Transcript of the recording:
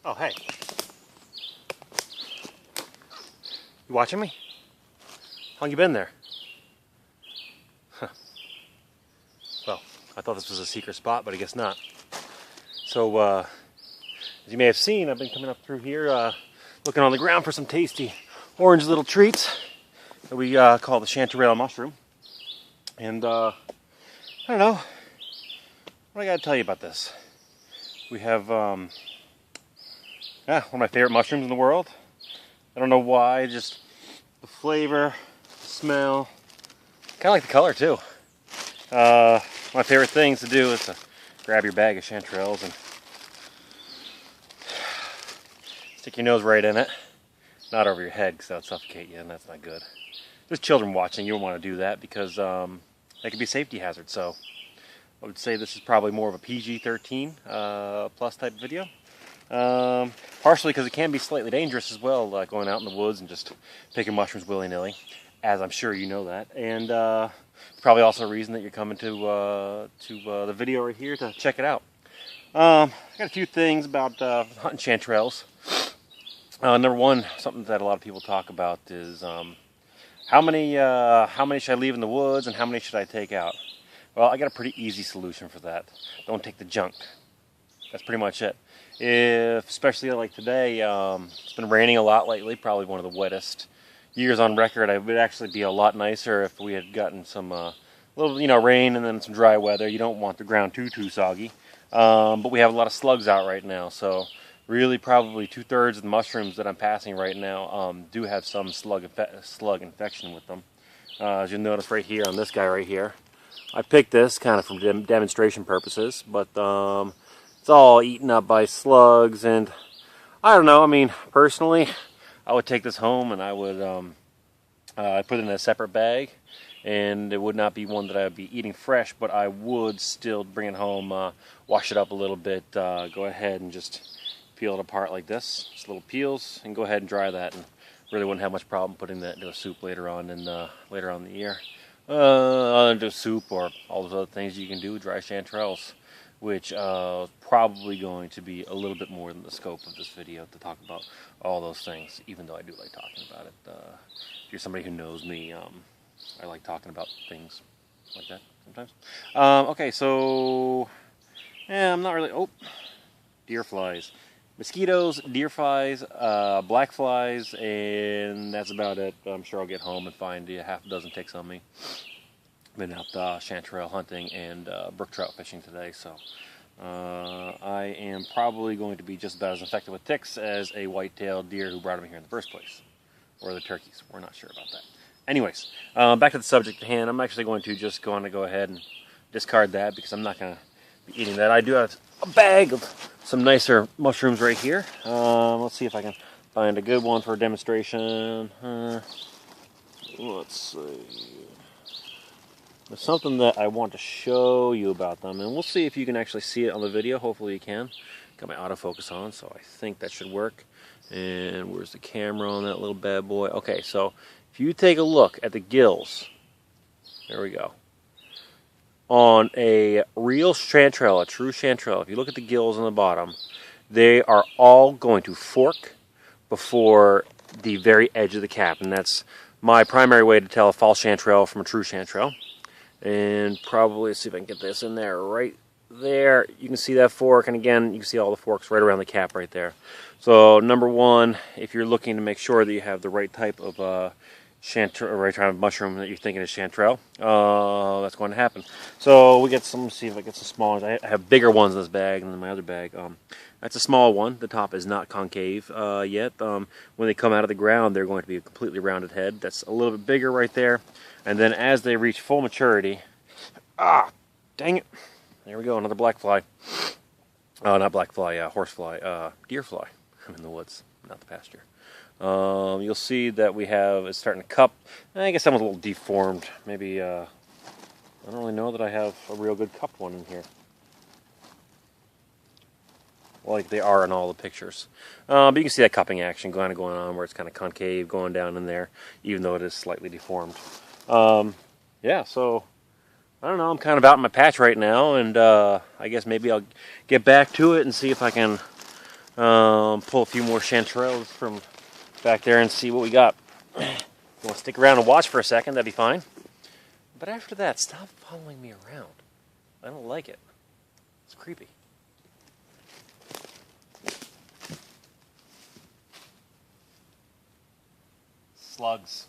Oh, hey. You watching me? How long you been there? Huh. Well, I thought this was a secret spot, but I guess not. So, as you may have seen, I've been coming up through here, looking on the ground for some tasty orange little treats that we call the Chanterelle mushroom. And, I don't know. What I gotta tell you about this? We have, one of my favorite mushrooms in the world. I don't know why, just the flavor, smell, kind of like the color too. My favorite things to do is to grab your bag of chanterelles and stick your nose right in it. Not over your head because that would suffocate you, and that's not good. There's children watching. You don't want to do that because that could be a safety hazard. So I would say this is probably more of a PG-13 plus type video. Partially because it can be slightly dangerous as well, going out in the woods and just picking mushrooms willy-nilly, as I'm sure you know that. And probably also a reason that you're coming to the video right here to check it out. I got a few things about hunting chanterelles. Number one, something that a lot of people talk about is how many should I leave in the woods and how many should I take out? Well, I got a pretty easy solution for that. Don't take the junk. That's pretty much it. Especially like today, it's been raining a lot lately, probably one of the wettest years on record. It would actually be a lot nicer if we had gotten some little, rain and then some dry weather. You don't want the ground too soggy. But we have a lot of slugs out right now, so really probably 2/3 of the mushrooms that I'm passing right now do have some slug infection with them. As you'll notice right here on this guy right here, I picked this kind of for demonstration purposes, but it's all eaten up by slugs, and I don't know. I mean, personally, I would take this home and I would put it in a separate bag, and it would not be one that I would be eating fresh, but I would still bring it home, wash it up a little bit, go ahead and just peel it apart like this, just little peels, and go ahead and dry that, and really wouldn't have much problem putting that into a soup later on in the year. Into a soup or all those other things you can do with dry chanterelles, which is probably going to be a little bit more than the scope of this video to talk about all those things, even though I do like talking about it. If you're somebody who knows me, I like talking about things like that sometimes. Okay, so I'm not really. Oh, deer flies, mosquitoes, deer flies, black flies, and that's about it. I'm sure I'll get home and find half a dozen ticks on me. Been out chanterelle hunting and brook trout fishing today, so I am probably going to be just about as infected with ticks as a white-tailed deer who brought them here in the first place, or the turkeys. We're not sure about that. Anyways, back to the subject at hand. I'm actually going to just go ahead and discard that because I'm not going to be eating that. I do have a bag of some nicer mushrooms right here. Let's see if I can find a good one for a demonstration. Let's see. There's something that I want to show you about them, and we'll see if you can actually see it on the video. Hopefully you can. Got my autofocus on, so I think that should work. And where's the camera on that little bad boy? Okay, so if you take a look at the gills, there we go. On a real chanterelle, a true chanterelle, if you look at the gills on the bottom, they are all going to fork before the very edge of the cap, and that's my primary way to tell a false chanterelle from a true chanterelle. And probably, let's see if I can get this in there right there. You can see that fork, and again, you can see all the forks right around the cap right there. So number one, if you're looking to make sure that you have the right type of right type of mushroom that you're thinking is chanterelle, that's going to happen. So we get some. Let's see if I get some small ones. I have bigger ones in this bag than my other bag. That's a small one. The top is not concave yet. When they come out of the ground, they're going to be a completely rounded head. That's a little bit bigger right there. And then as they reach full maturity, dang it. There we go, another black fly. Not black fly, horse fly, deer fly. I'm in the woods, not the pasture. You'll see that we have, it's starting to cup. I guess that one's a little deformed. Maybe, I don't really know that I have a real good cupped one in here, like they are in all the pictures. But you can see that cupping action going on where it's kind of concave going down in there, even though it is slightly deformed. Yeah, so I don't know, I'm kind of out in my patch right now, and I guess maybe I'll get back to it and see if I can Pull a few more chanterelles from back there and see what we got. If you want to stick around and watch for a second, that'd be fine. But after that, stop following me around. I don't like it. It's creepy. Slugs.